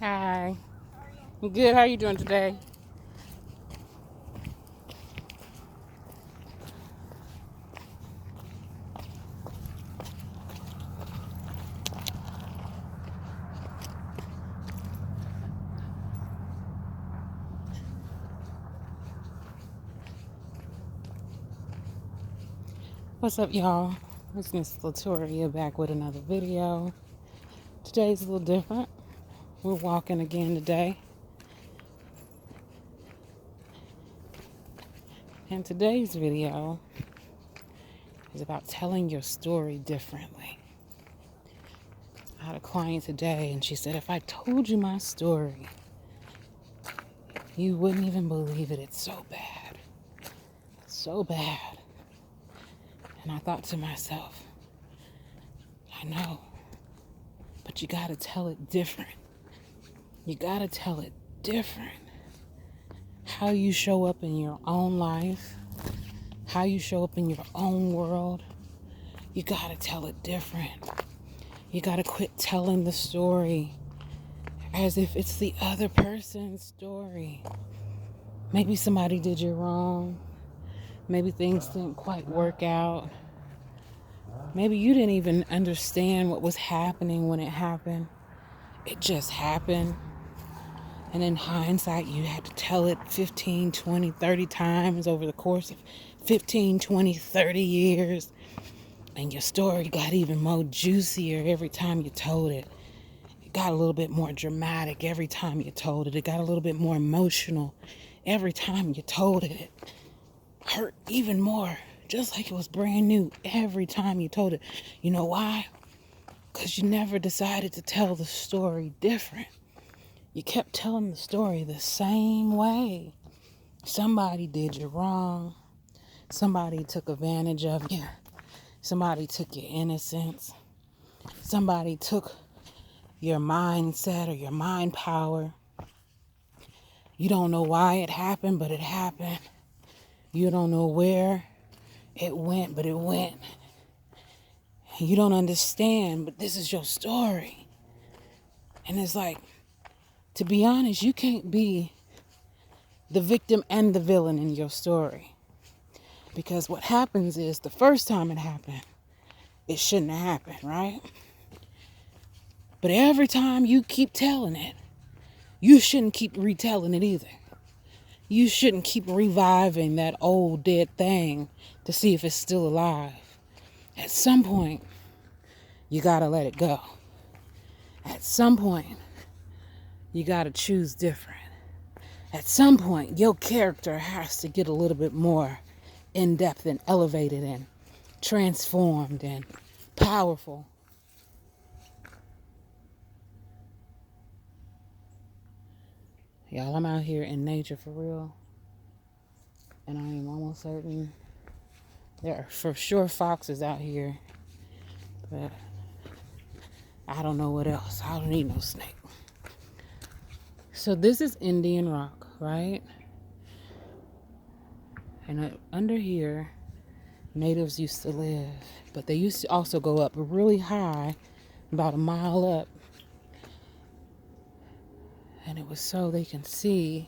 Hi. I'm good. How are you doing today? What's up, y'all? It's Miss Latoria back with another video. Today's a little different. We're walking again today. And today's video is about telling your story differently. I had a client today and she said, if I told you my story, you wouldn't even believe it. It's so bad. So bad. And I thought to myself, I know, but you gotta tell it different. You gotta tell it different. How you show up in your own life, how you show up in your own world, you gotta tell it different. You gotta quit telling the story as if it's the other person's story. Maybe somebody did you wrong. Maybe things didn't quite work out. Maybe you didn't even understand what was happening when it happened. It just happened. And in hindsight, you had to tell it 15, 20, 30 times over the course of 15, 20, 30 years. And your story got even more juicier every time you told it. It got a little bit more dramatic every time you told it. It got a little bit more emotional every time you told it. It hurt even more, just like it was brand new every time you told it. You know why? Because you never decided to tell the story different. You kept telling the story the same way. Somebody did you wrong. Somebody took advantage of you. Somebody took your innocence. Somebody took your mindset or your mind power. You don't know why it happened, but it happened. You don't know where it went, but it went. You don't understand, but this is your story. And it's like, to be honest, you can't be the victim and the villain in your story. Because what happens is the first time it happened, it shouldn't have happened, right? But every time you keep telling it, you shouldn't keep retelling it either. You shouldn't keep reviving that old dead thing to see if it's still alive. At some point, you gotta let it go. At some point, you gotta choose different. At some point, your character has to get a little bit more in-depth and elevated and transformed and powerful. Y'all, I'm out here in nature for real. And I am almost certain there are for sure foxes out here. But I don't know what else. I don't need no snake. So this is Indian Rock, right? And under here, natives used to live. But they used to also go up really high, about a mile up. And it was so they can see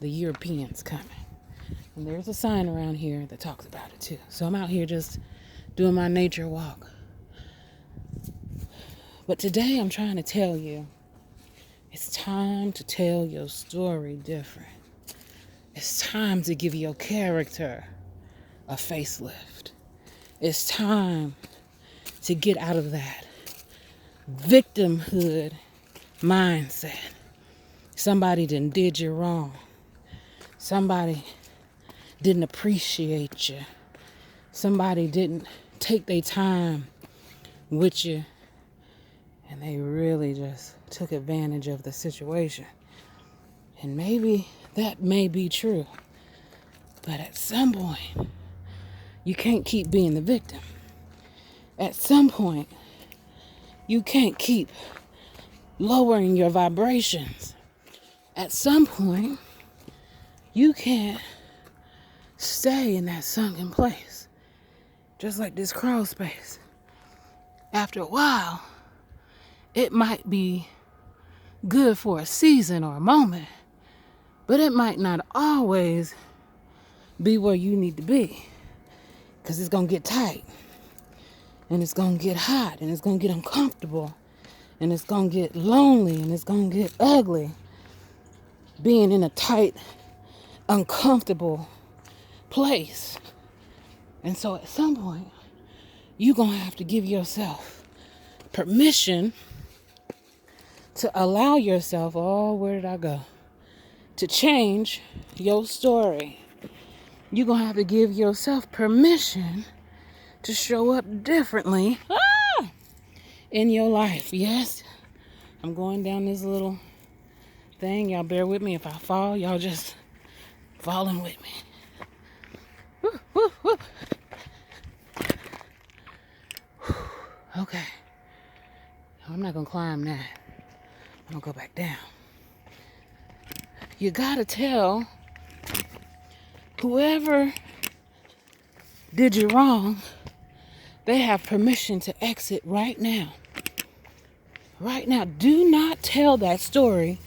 the Europeans coming. And there's a sign around here that talks about it too. So I'm out here just doing my nature walk. But today I'm trying to tell you, it's time to tell your story different. It's time to give your character a facelift. It's time to get out of that victimhood mindset. Somebody did you wrong. Somebody didn't appreciate you. Somebody didn't take their time with you. And they really just took advantage of the situation. And maybe that may be true. But at some point, you can't keep being the victim. At some point, you can't keep lowering your vibrations. At some point, you can't stay in that sunken place. Just like this crawl space. After a while, it might be good for a season or a moment, but it might not always be where you need to be, because it's going to get tight, and it's going to get hot, and it's going to get uncomfortable, and it's going to get lonely, and it's going to get ugly, being in a tight, uncomfortable place. And so at some point, you're going to have to give yourself permission to allow yourself, where did I go? To change your story. You're going to have to give yourself permission to show up differently in your life. Yes, I'm going down this little thing. Y'all bear with me. If I fall, y'all just falling with me. Woo, woo, woo. Okay. I'm not going to climb that. I'm going to go back down. You got to tell whoever did you wrong, they have permission to exit right now. Right now. Do not tell that story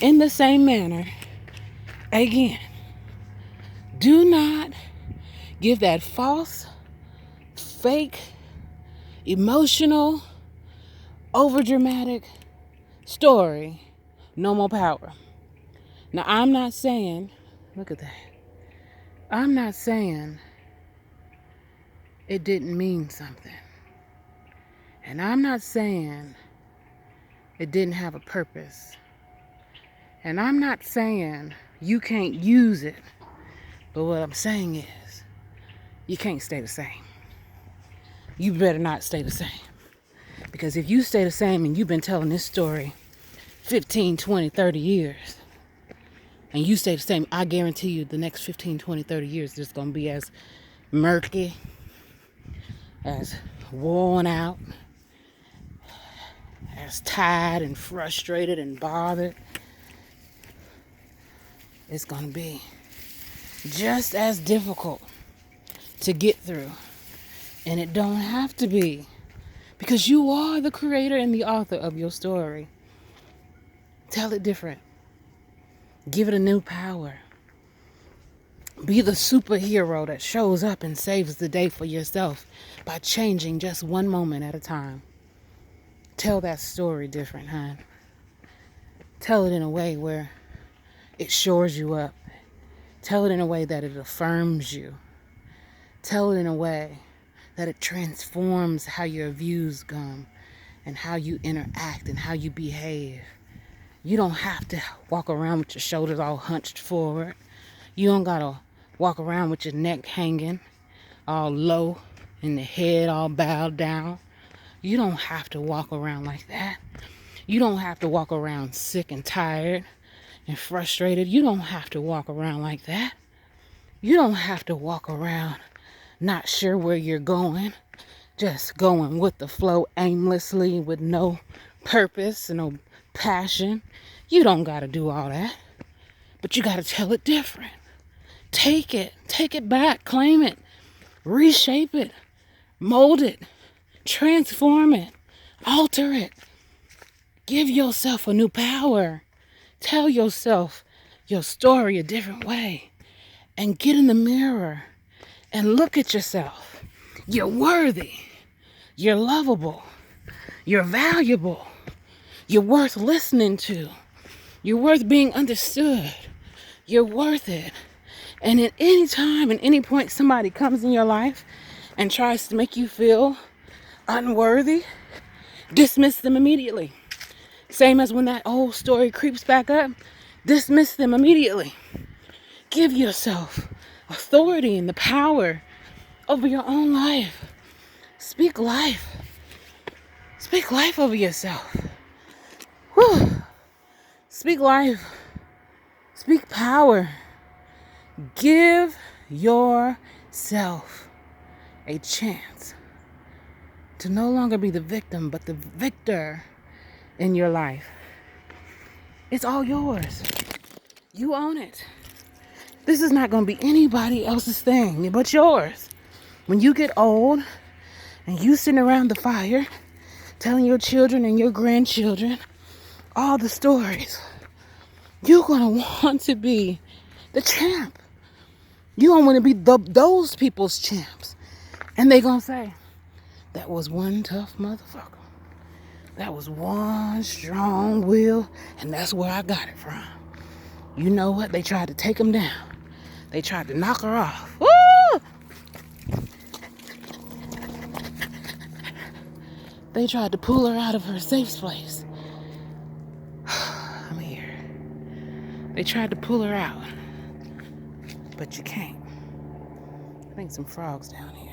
in the same manner again. Do not give that false, fake, emotional, overdramatic story no more power. Now, I'm not saying, look at that. I'm not saying it didn't mean something. And I'm not saying it didn't have a purpose. And I'm not saying you can't use it. But what I'm saying is, you can't stay the same. You better not stay the same. Because if you stay the same and you've been telling this story 15, 20, 30 years, and you stay the same, I guarantee you the next 15, 20, 30 years is going to be as murky, as worn out, as tired and frustrated and bothered. It's going to be just as difficult to get through. And it don't have to be, because you are the creator and the author of your story. Tell it different. Give it a new power. Be the superhero that shows up and saves the day for yourself by changing just one moment at a time. Tell that story different, hon. Tell it in a way where it shores you up. Tell it in a way that it affirms you. Tell it in a way that it transforms how your views come and how you interact and how you behave. You don't have to walk around with your shoulders all hunched forward. You don't got to walk around with your neck hanging all low and the head all bowed down. You don't have to walk around like that. You don't have to walk around sick and tired and frustrated. You don't have to walk around like that. You don't have to walk around not sure where you're going, just going with the flow aimlessly with no purpose and no passion. You don't got to do all that, but you got to tell it different. Take it back, claim it, reshape it, mold it, transform it, alter it. Give yourself a new power. Tell yourself your story a different way, and get in the mirror and look at yourself. You're worthy. You're lovable. You're valuable. You're worth listening to. You're worth being understood. You're worth it. And at any time, at any point, somebody comes in your life and tries to make you feel unworthy, dismiss them immediately. Same as when that old story creeps back up, dismiss them immediately. Give yourself authority and the power over your own life. Speak life. Speak life over yourself. Whew. Speak life. Speak power. Give yourself a chance to no longer be the victim, but the victor in your life. It's all yours. You own it. This is not going to be anybody else's thing but yours. When you get old and you sitting around the fire telling your children and your grandchildren all the stories, you're going to want to be the champ. You don't want to be those people's champs. And they going to say, that was one tough motherfucker. That was one strong will, and that's where I got it from. You know what? They tried to take him down. They tried to knock her off. Woo! They tried to pull her out of her safe place. I'm here. They tried to pull her out, but you can't. I think some frogs down here.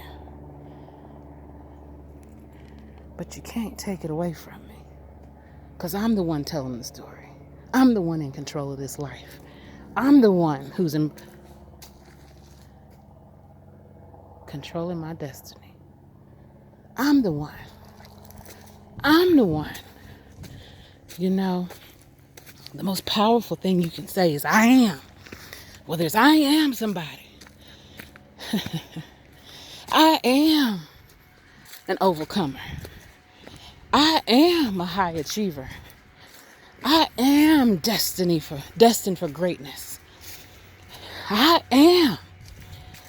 But you can't take it away from me, because I'm the one telling the story. I'm the one in control of this life. I'm the one who's controlling my destiny. I'm the one. I'm the one. You know, the most powerful thing you can say is I am. Well, there's I am somebody. I am an overcomer. I am a high achiever. I am destined for greatness. I am.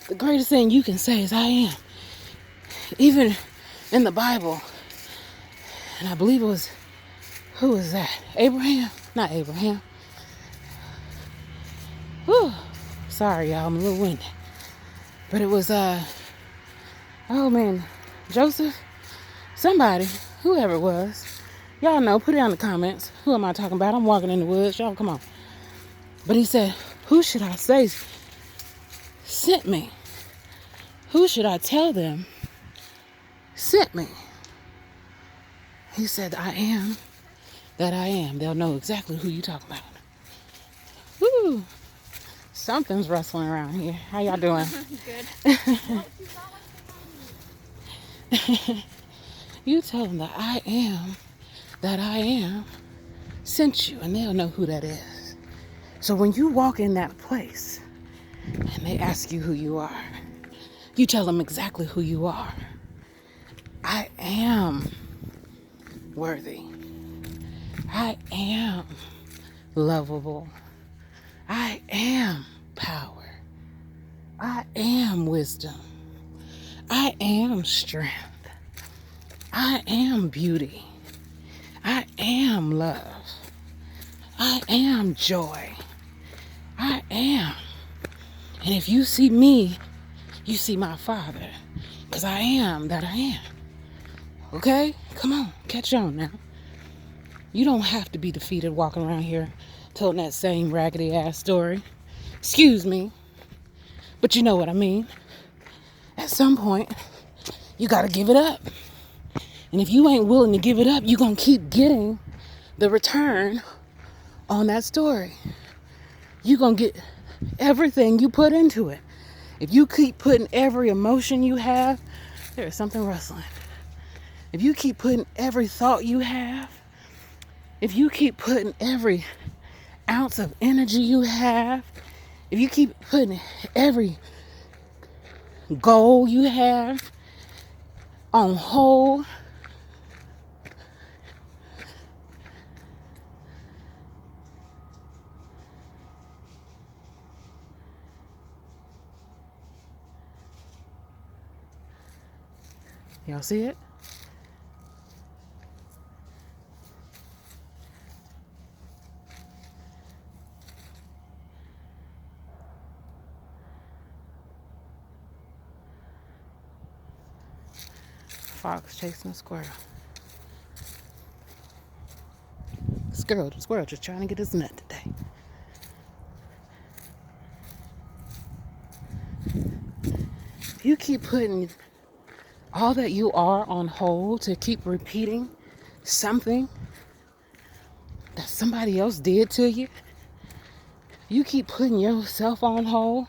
The greatest thing you can say is I am. Even in the Bible, and I believe it was, who was that? Abraham? Not Abraham. Whew. Sorry, y'all, I'm a little winded. But it was, Joseph? Somebody, whoever it was. Y'all know, put it in the comments. Who am I talking about? I'm walking in the woods. Y'all, come on. But he said, who should I say sent me? Who should I tell them sent me? He said, I am that I am. They'll know exactly who you talking about. Woo! Something's rustling around here. How y'all doing? Good. You tell them that I am sent you, and they'll know who that is. So when you walk in that place and they ask you who you are, you tell them exactly who you are. I am worthy. I am lovable. I am power. I am wisdom. I am strength. I am beauty. I am love. I am joy. I am. And if you see me, you see my Father. Because I am that I am. Okay? Come on. Catch on now. You don't have to be defeated walking around here telling that same raggedy ass story. Excuse me. But you know what I mean. At some point, you got to give it up. And if you ain't willing to give it up, you're going to keep getting the return on that story. You're going to get everything you put into it. If you keep putting every emotion you have, there's something rustling. If you keep putting every thought you have, if you keep putting every ounce of energy you have, if you keep putting every goal you have on hold, y'all see it? Fox chasing a squirrel. The squirrel just trying to get his nut today. You keep putting all that you are on hold to keep repeating something that somebody else did to you. You keep putting yourself on hold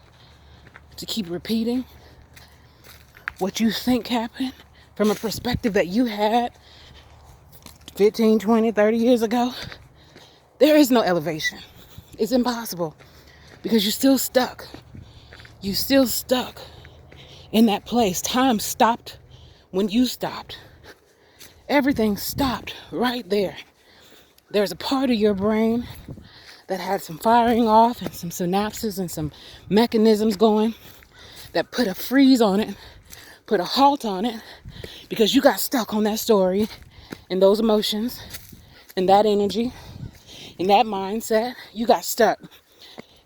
to keep repeating what you think happened from a perspective that you had 15, 20, 30 years ago. There is no elevation. It's impossible because you're still stuck. You're still stuck in that place. Time stopped when you stopped. Everything stopped right there. there's a part of your brain that had some firing off and some synapses and some mechanisms going that put a freeze on it, put a halt on it, because you got stuck on that story and those emotions and that energy and that mindset. You got stuck.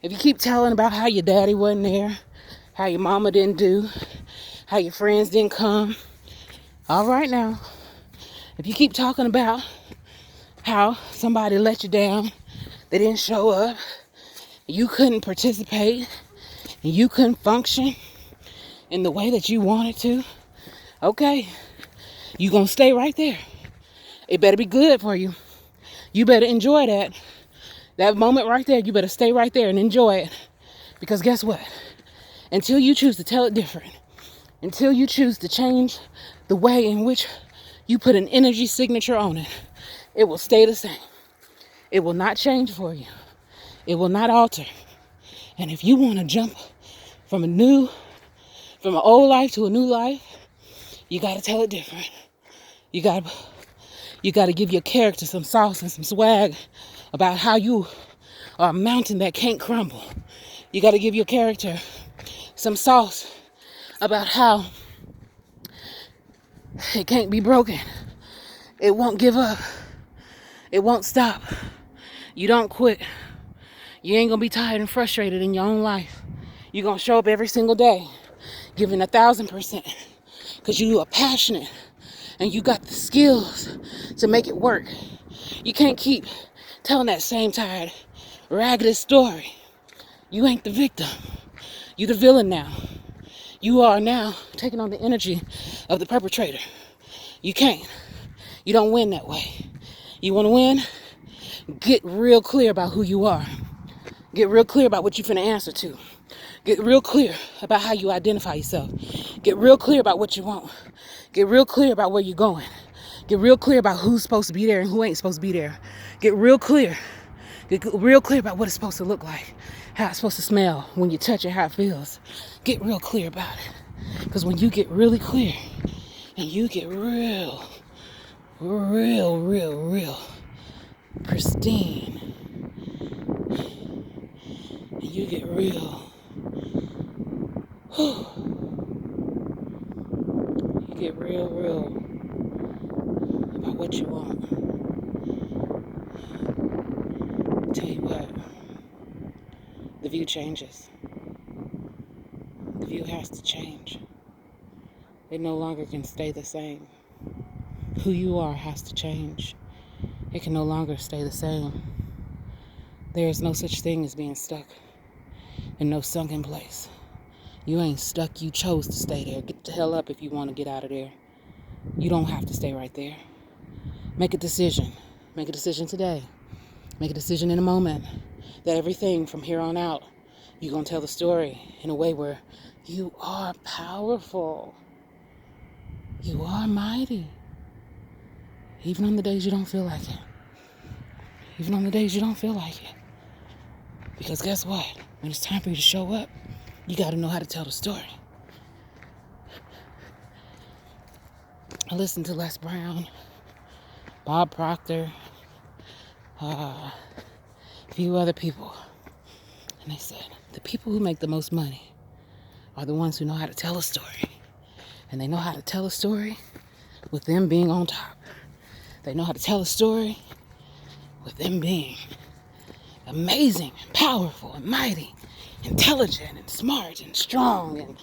If you keep telling about how your daddy wasn't there, how your mama didn't do, how your friends didn't come, all right now. If you keep talking about how somebody let you down, they didn't show up, you couldn't participate, and you couldn't function in the way that you wanted to, okay, you gonna stay right there. It better be good for you. You better enjoy that moment right there. You better stay right there and enjoy it. Because guess what? Until you choose to tell it different, until you choose to change the way in which you put an energy signature on it, it will stay the same. It will not change for you. It will not alter. And if you want to jump from an old life to a new life, you got to tell it different. You got to give your character some sauce and some swag about how you are a mountain that can't crumble. You got to give your character some sauce about how it can't be broken. It won't give up. It won't stop. You don't quit. You ain't gonna be tired and frustrated in your own life. You're gonna show up every single day, giving 1,000%, because you are passionate and you got the skills to make it work. You can't keep telling that same tired, ragged story. You ain't the victim. You the villain now. You are now taking on the energy of the perpetrator. You can't. You don't win that way. You want to win? Get real clear about who you are. Get real clear about what you're finna answer to. Get real clear about how you identify yourself. Get real clear about what you want. Get real clear about where you're going. Get real clear about who's supposed to be there and who ain't supposed to be there. Get real clear. Get real clear about what it's supposed to look like, how it's supposed to smell when you touch it, how it feels. Get real clear about it. Because when you get really clear and you get real pristine, and you get real, you get real about what you want. I'll tell you what, the view changes. The view has to change. It no longer can stay the same. Who you are has to change. It can no longer stay the same. There is no such thing as being stuck in no sunken place. You ain't stuck. You chose to stay there. Get the hell up if you want to get out of there. You don't have to stay right there. Make a decision. Make a decision today. Make a decision in a moment that everything from here on out, you're going to tell the story in a way where you are powerful. You are mighty. Even on the days you don't feel like it. Even on the days you don't feel like it. Because guess what? When it's time for you to show up, you got to know how to tell the story. I listened to Les Brown, Bob Proctor, a few other people. And they said, the people who make the most money are the ones who know how to tell a story. And they know how to tell a story with them being on top. They know how to tell a story with them being amazing and powerful and mighty, intelligent and smart and strong and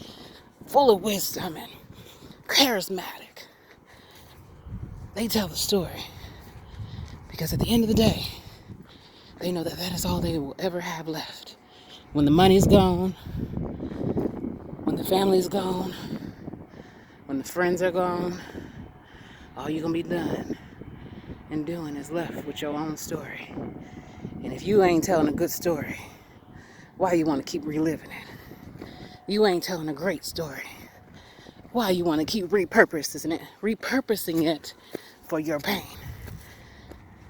full of wisdom and charismatic. They tell the story because at the end of the day, they know that that is all they will ever have left. When the money's gone, when the family's gone, when the friends are gone, all you're going to be done and doing is left with your own story. And if you ain't telling a good story, why you want to keep reliving it? You ain't telling a great story. Why you want to keep repurposing it for your pain?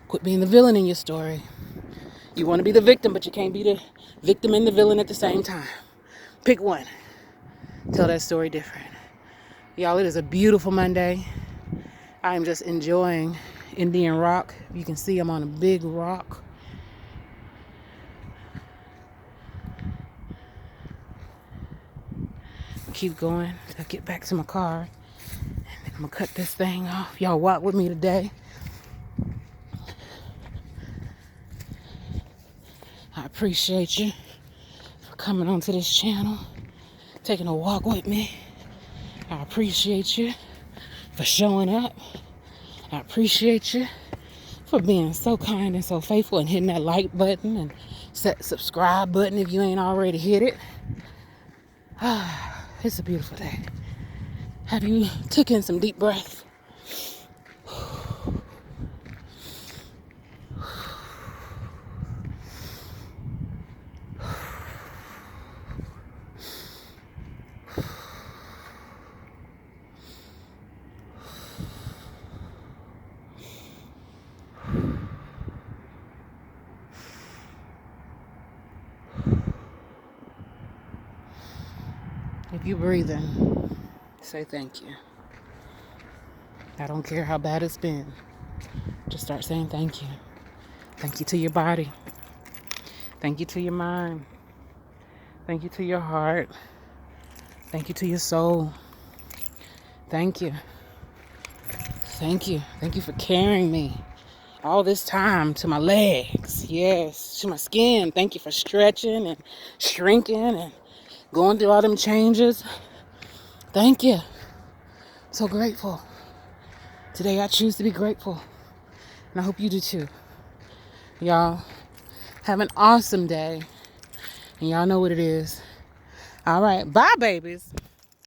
Quit being the villain in your story. You want to be the victim, but you can't be the victim and the villain at the same time. Pick one. Tell that story different. Y'all, it is a beautiful Monday. I am just enjoying Indian rock. You can see I'm on a big rock. Keep going till I get back to my car. And then I'm gonna cut this thing off. Y'all walk with me today. I appreciate you for coming onto this channel, taking a walk with me. I appreciate you for showing up. I appreciate you for being so kind and so faithful and hitting that like button and subscribe button if you ain't already hit it. It's a beautiful day. Have you taken some deep breaths? If you're breathing, say thank you. I don't care how bad it's been. Just start saying thank you. Thank you to your body. Thank you to your mind. Thank you to your heart. Thank you to your soul. Thank you. Thank you. Thank you for carrying me all this time, to my legs. Yes, to my skin. Thank you for stretching and shrinking and going through all them changes. Thank you. So grateful. Today I choose to be grateful. And I hope you do too. Y'all have an awesome day. And y'all know what it is. All right. Bye, babies.